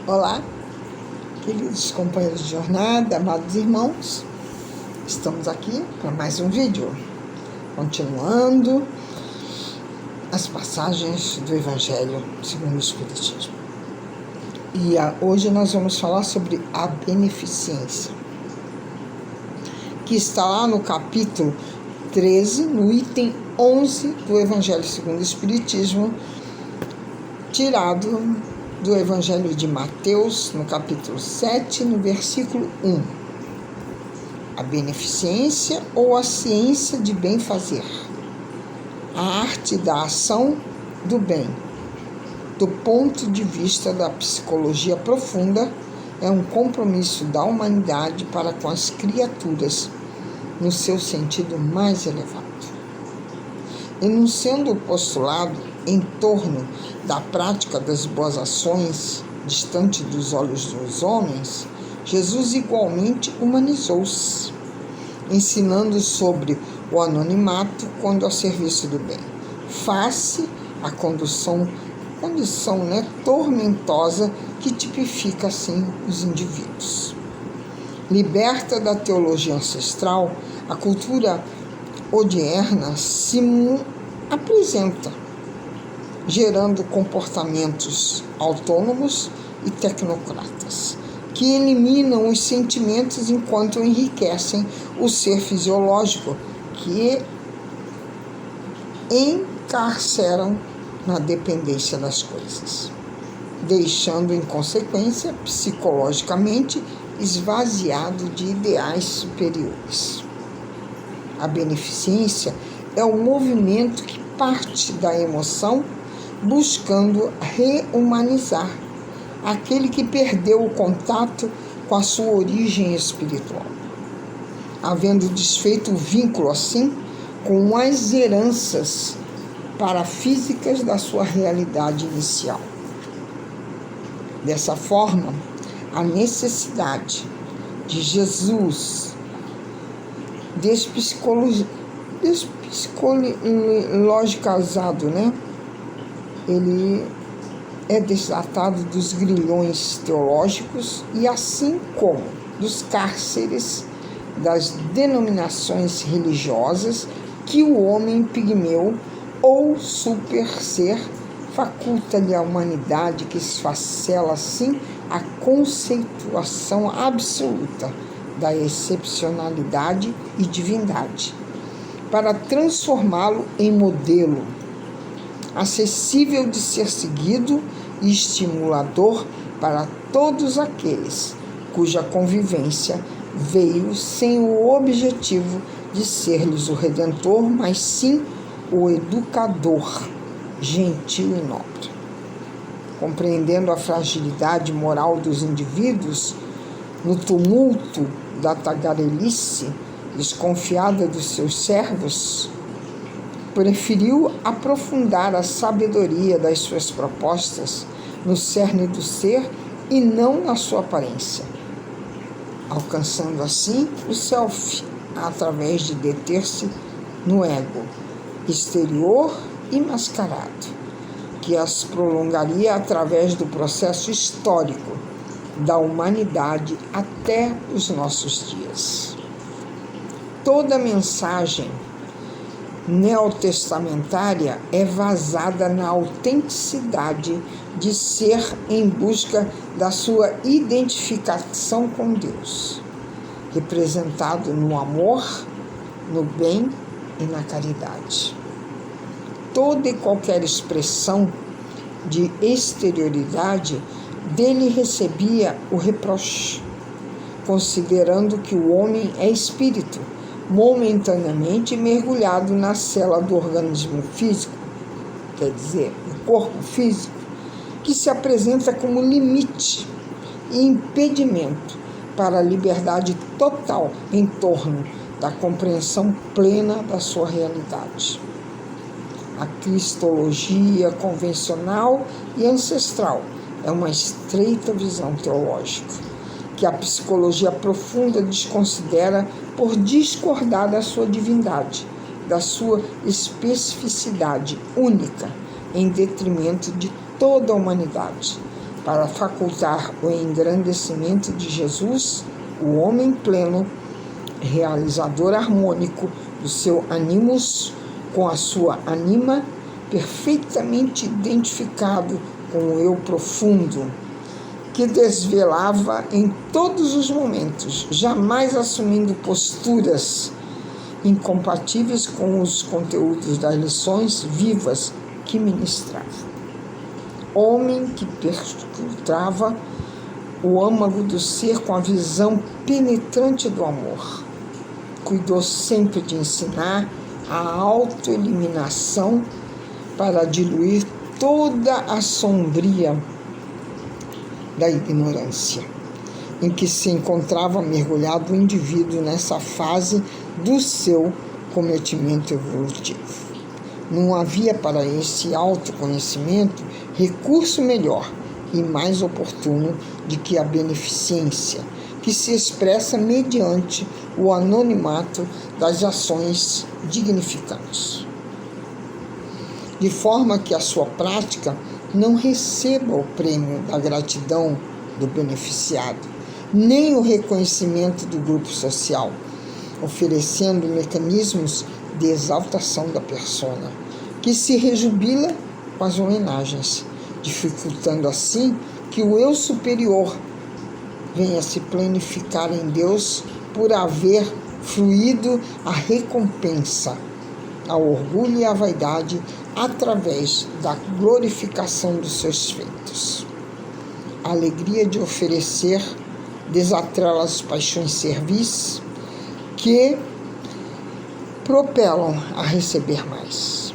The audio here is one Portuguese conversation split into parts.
Olá, queridos companheiros de jornada, amados irmãos, estamos aqui para mais um vídeo, continuando as passagens do Evangelho segundo o Espiritismo. E hoje nós vamos falar sobre a beneficência, que está lá no capítulo 13, no item 11 do Evangelho segundo o Espiritismo, tirado do Evangelho de Mateus, no capítulo 7, no versículo 1. A beneficência ou a ciência de bem fazer. A arte da ação do bem. Do ponto de vista da psicologia profunda, é um compromisso da humanidade para com as criaturas, no seu sentido mais elevado. Enunciando o postulado em torno da prática das boas ações, distante dos olhos dos homens, Jesus igualmente humanizou-se, ensinando sobre o anonimato quando ao serviço do bem, face à condição tormentosa que tipifica assim os indivíduos. Liberta da teologia ancestral, a cultura odierna se apresenta, gerando comportamentos autônomos e tecnocratas, que eliminam os sentimentos enquanto enriquecem o ser fisiológico, que encarceram na dependência das coisas, deixando em consequência psicologicamente esvaziado de ideais superiores. A beneficência é o movimento que parte da emoção, buscando rehumanizar aquele que perdeu o contato com a sua origem espiritual, havendo desfeito o vínculo assim com as heranças parafísicas da sua realidade inicial. Dessa forma, a necessidade de Jesus despsicologicalizado, ele é desatado dos grilhões teológicos e assim como dos cárceres das denominações religiosas que o homem pigmeu ou super-ser faculta-lhe a humanidade que esfacela assim a conceituação absoluta da excepcionalidade e divindade, para transformá-lo em modelo acessível de ser seguido e estimulador para todos aqueles cuja convivência veio sem o objetivo de ser-lhes o redentor, mas sim o educador, gentil e nobre. Compreendendo a fragilidade moral dos indivíduos, no tumulto da tagarelice desconfiada dos seus servos, preferiu aprofundar a sabedoria das suas propostas no cerne do ser e não na sua aparência, alcançando assim o self através de deter-se no ego exterior e mascarado, que as prolongaria através do processo histórico da humanidade até os nossos dias. Toda mensagem neotestamentária é vazada na autenticidade de ser em busca da sua identificação com Deus, representado no amor, no bem e na caridade. Toda e qualquer expressão de exterioridade dele recebia o reproche, considerando que o homem é espírito, momentaneamente mergulhado na cela do organismo físico, quer dizer, o corpo físico, que se apresenta como limite e impedimento para a liberdade total em torno da compreensão plena da sua realidade. A cristologia convencional e ancestral é uma estreita visão teológica, que a psicologia profunda desconsidera por discordar da sua divindade, da sua especificidade única, em detrimento de toda a humanidade, para facultar o engrandecimento de Jesus, o homem pleno, realizador harmônico do seu animus com a sua anima, perfeitamente identificado com o eu profundo, que desvelava em todos os momentos, jamais assumindo posturas incompatíveis com os conteúdos das lições vivas que ministrava. Homem que perscrutava o âmago do ser com a visão penetrante do amor. Cuidou sempre de ensinar a autoeliminação para diluir toda a sombria da ignorância em que se encontrava mergulhado o indivíduo nessa fase do seu cometimento evolutivo. Não havia para esse autoconhecimento recurso melhor e mais oportuno do que a beneficência, que se expressa mediante o anonimato das ações dignificantes, de forma que a sua prática não receba o prêmio da gratidão do beneficiado, nem o reconhecimento do grupo social, oferecendo mecanismos de exaltação da persona, que se rejubila com as homenagens, dificultando assim que o eu superior venha se planificar em Deus por haver fluído a recompensa ao orgulho e à vaidade através da glorificação dos seus feitos. A alegria de oferecer desatrela as paixões servis que propelam a receber mais,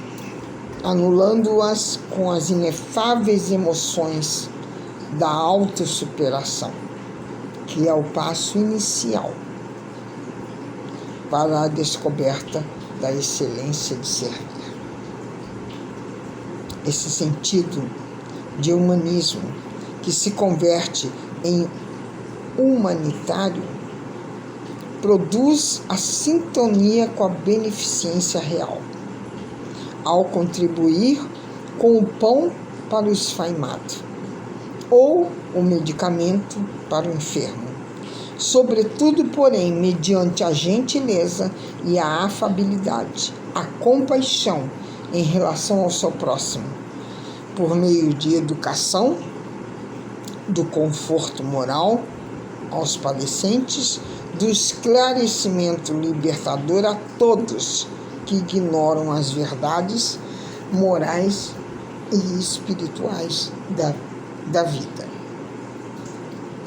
anulando-as com as inefáveis emoções da autossuperação, que é o passo inicial para a descoberta da excelência de servir. Esse sentido de humanismo que se converte em humanitário produz a sintonia com a beneficência real, ao contribuir com o pão para o esfaimado ou o medicamento para o enfermo, sobretudo, porém, mediante a gentileza e a afabilidade, a compaixão em relação ao seu próximo, por meio de educação, do conforto moral aos padecentes, do esclarecimento libertador a todos que ignoram as verdades morais e espirituais da vida.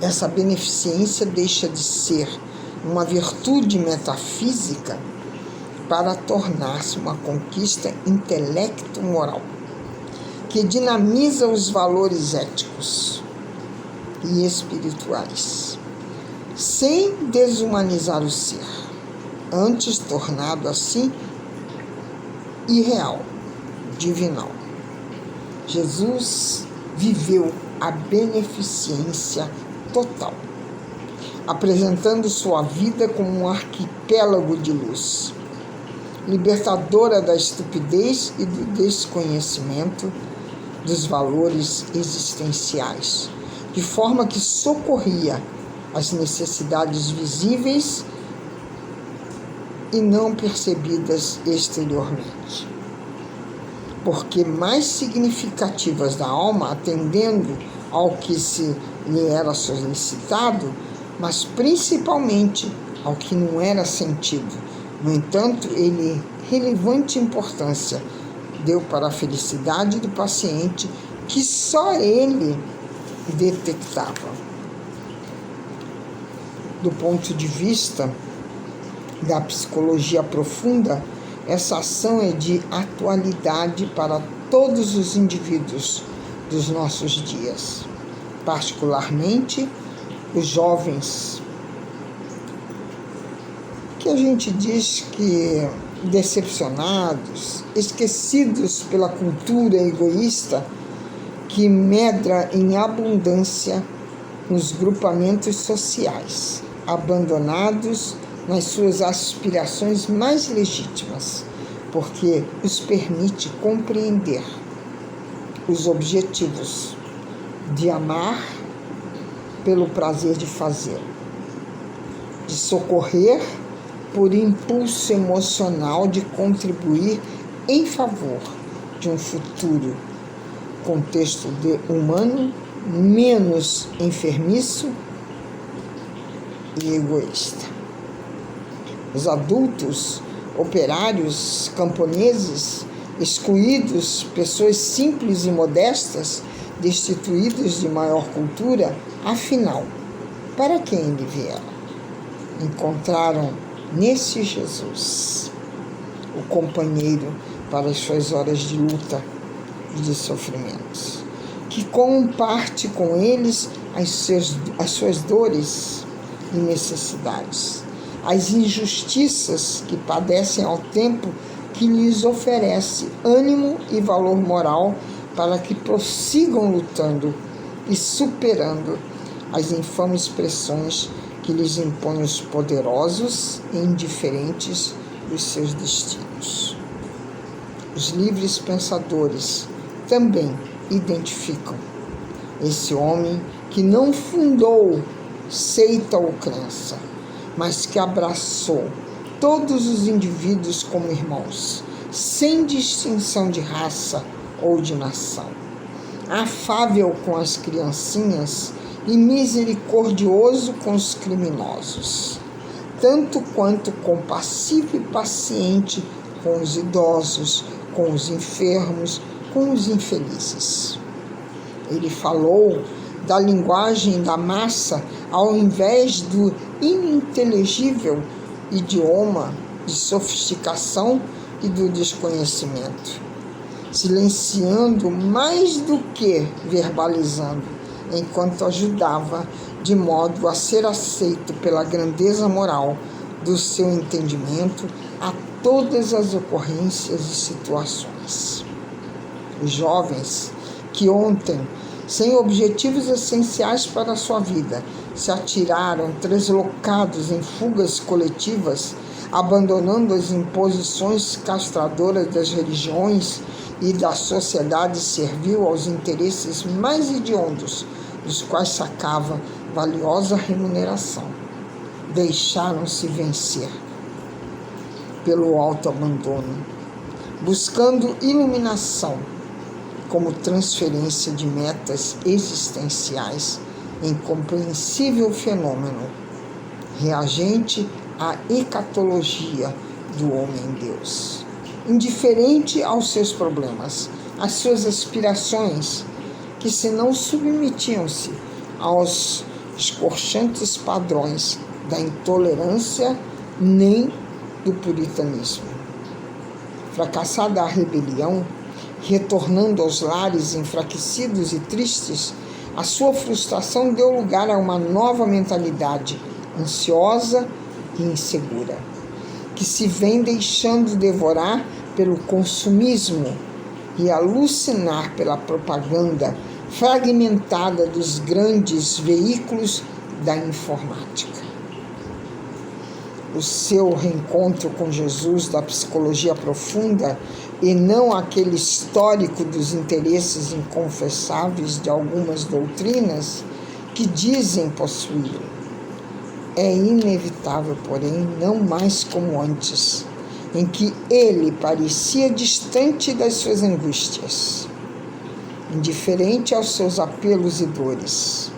Essa beneficência deixa de ser uma virtude metafísica para tornar-se uma conquista intelecto-moral, que dinamiza os valores éticos e espirituais, sem desumanizar o ser, antes tornado assim irreal, divinal. Jesus viveu a beneficência total, apresentando sua vida como um arquipélago de luz, libertadora da estupidez e do desconhecimento dos valores existenciais, de forma que socorria as necessidades visíveis e não percebidas exteriormente, porque mais significativas da alma, atendendo ao que se lhe era solicitado, mas principalmente ao que não era sentido. No entanto, ele relevante importância deu para a felicidade do paciente, que só ele detectava. Do ponto de vista da psicologia profunda, essa ação é de atualidade para todos os indivíduos dos nossos dias, particularmente os jovens, que a gente diz que decepcionados, esquecidos pela cultura egoísta que medra em abundância nos grupamentos sociais, abandonados nas suas aspirações mais legítimas, porque os permite compreender os objetivos de amar pelo prazer de fazer, de socorrer por impulso emocional de contribuir em favor de um futuro contexto humano menos enfermiço e egoísta. Os adultos, operários, camponeses, excluídos, pessoas simples e modestas, destituídos de maior cultura, afinal, para quem ele viera? Encontraram nesse Jesus o companheiro para as suas horas de luta e de sofrimentos, que comparte com eles as suas dores e necessidades, as injustiças que padecem ao tempo que lhes oferece ânimo e valor moral para que prossigam lutando e superando as infames pressões que lhes impõem os poderosos e indiferentes dos seus destinos. Os livres pensadores também identificam esse homem que não fundou seita ou crença, mas que abraçou todos os indivíduos como irmãos, sem distinção de raça ou de nação, afável com as criancinhas e misericordioso com os criminosos, tanto quanto compassivo e paciente com os idosos, com os enfermos, com os infelizes. Ele falou da linguagem da massa ao invés do ininteligível idioma de sofisticação e do desconhecimento, silenciando mais do que verbalizando, enquanto ajudava de modo a ser aceito pela grandeza moral do seu entendimento a todas as ocorrências e situações. Os jovens que ontem, sem objetivos essenciais para a sua vida, se atiraram translocados em fugas coletivas, abandonando as imposições castradoras das religiões e da sociedade servil aos interesses mais hediondos, dos quais sacava valiosa remuneração. Deixaram-se vencer pelo autoabandono, buscando iluminação como transferência de metas existenciais, incompreensível fenômeno, reagente à escatologia do homem-deus. Indiferente aos seus problemas, às suas aspirações, que se não submetiam-se aos escorchantes padrões da intolerância nem do puritanismo. Fracassada a rebelião, retornando aos lares enfraquecidos e tristes, a sua frustração deu lugar a uma nova mentalidade, ansiosa e insegura, que se vem deixando devorar pelo consumismo e alucinar pela propaganda fragmentada dos grandes veículos da informática. O seu reencontro com Jesus da psicologia profunda e não aquele histórico dos interesses inconfessáveis de algumas doutrinas que dizem possuí-lo. É inevitável, porém, não mais como antes, em que ele parecia distante das suas angústias, indiferente aos seus apelos e dores,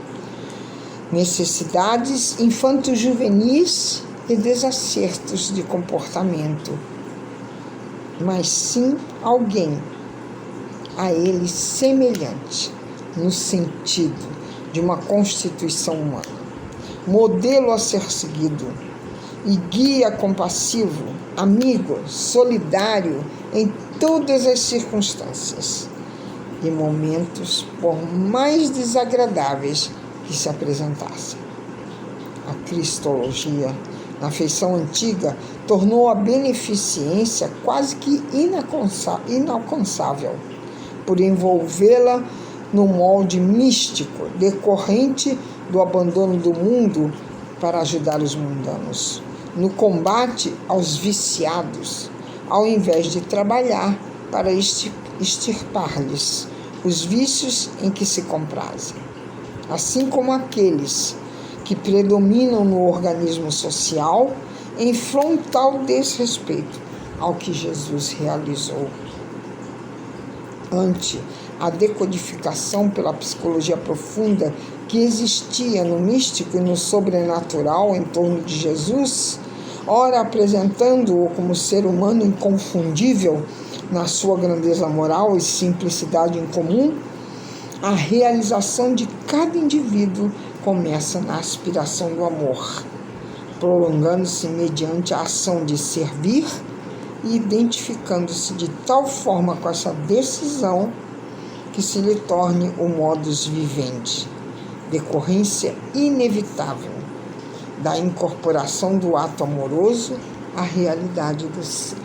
necessidades infanto-juvenis e desacertos de comportamento, mas sim alguém a ele semelhante no sentido de uma constituição humana, modelo a ser seguido e guia compassivo, amigo, solidário em todas as circunstâncias e momentos, por mais desagradáveis que se apresentassem. A cristologia, na feição antiga, tornou a beneficência quase que inalcançável, por envolvê-la no molde místico decorrente do abandono do mundo para ajudar os mundanos, no combate aos viciados, ao invés de trabalhar para extirpar-lhes os vícios em que se comprazem. assim como aqueles que predominam no organismo social em frontal desrespeito ao que Jesus realizou. Ante a decodificação pela psicologia profunda que existia no místico e no sobrenatural em torno de Jesus, ora apresentando-o como ser humano inconfundível na sua grandeza moral e simplicidade incomum, a realização de cada indivíduo começa na aspiração do amor, prolongando-se mediante a ação de servir e identificando-se de tal forma com essa decisão que se lhe torne o modus vivendi, decorrência inevitável da incorporação do ato amoroso à realidade do ser.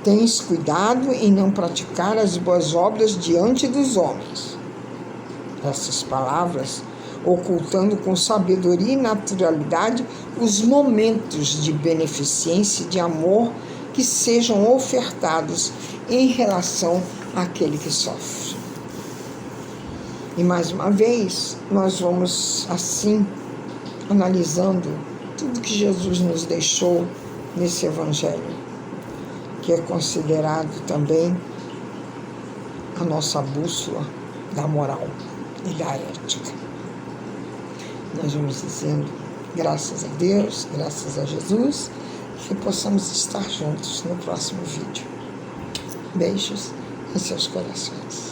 Tens cuidado em não praticar as boas obras diante dos homens. Essas palavras, ocultando com sabedoria e naturalidade os momentos de beneficência e de amor que sejam ofertados em relação àquele que sofre. E mais uma vez, nós vamos assim analisando tudo que Jesus nos deixou nesse Evangelho, que é considerado também a nossa bússola da moral e da ética. Nós vamos dizendo graças a Deus, graças a Jesus, que possamos estar juntos no próximo vídeo. Beijos em seus corações.